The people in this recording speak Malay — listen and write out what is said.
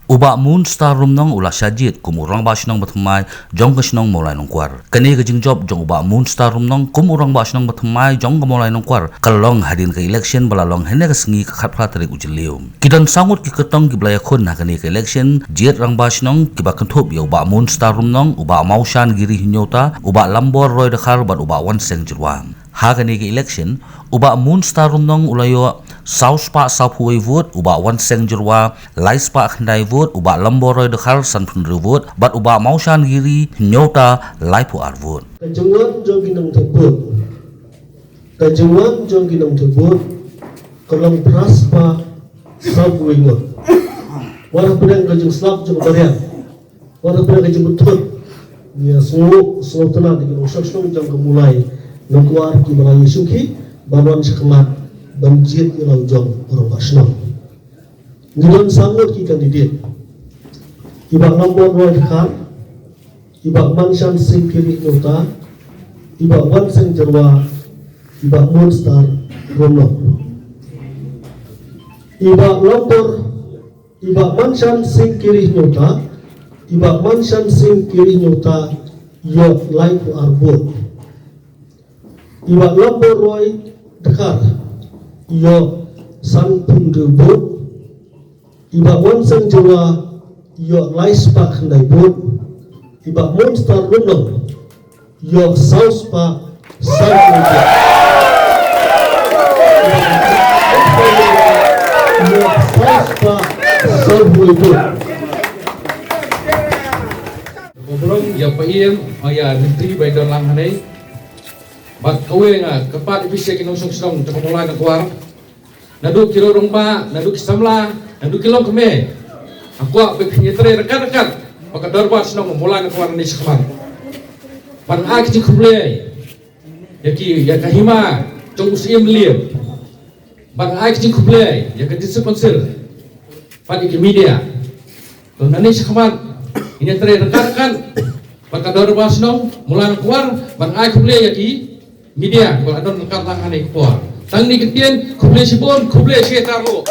Uba moon star room nong ula sajit kumurang bas nong batmai jong kasnong molai nong kwar kani gajing job jong uba moon star room nong kumurang bas nong batmai jong molai nong kwar kalong hadin ke election balalong hene kasngi khat phatari ujilium kidan sangut ki ketong ki blaya khon na kani ke election jet rang bas nong ki bakan thop ya uba moon star room nong uba maushan giri hinyota uba lambor roy dakhar bat uba wan seng jirwam ha kani ke election uba moon star room nong ulayo South Park South Huay vote uba wan seng jirwa Lais Park Handai vote uba lamboroy dekhal san phunru vote bat uba maushan giri nyota laipu ar vote kajungan jong ginang tebut kajungan jong ginang tebut kolong praspa South Huay ngot warah pedang kajung slap jong korea warah pedang kajung betut ya semua tenang di ginang sosong jong kemulai nongkuar ki malai suki bawan sekemat banjir ilau jong orang pasno ngilang sangut ki kandidat ibak nombor roy dekat ibak mansan sing kiri nota ibak wan sing jerwa ibak monster rono ibak nombor ibak mansan sing kiri nota ibak mansan sing kiri nota yo life arbot ibak nombor roy dekat yo san pundebut iba wan sang jawa yo lais pak handai but iba monster runong yo saus pak san pundebut yo saus pak san pundebut ngobrol ya paiem aya menteri baidon lang hanai bat kawe nga kapat ibisya kinong song takumulay na kuwar nadu kilo rumpa nadu kisamla nadu kilong keme aku pepinyetre rekan-rekan maka darbat senang memulai na kuwar ni sekamar pan ak ci kuble yaki ya kahima jong usim liep pan ak ci kuble ya ka sponsor pan iki media to nani sekamar inyetre rekan-rekan maka darbat senang mulai na kuwar pan ak kuble yaki media kalau ada rekan tangan ekor tang ni ketian kuble sibon kuble setar lo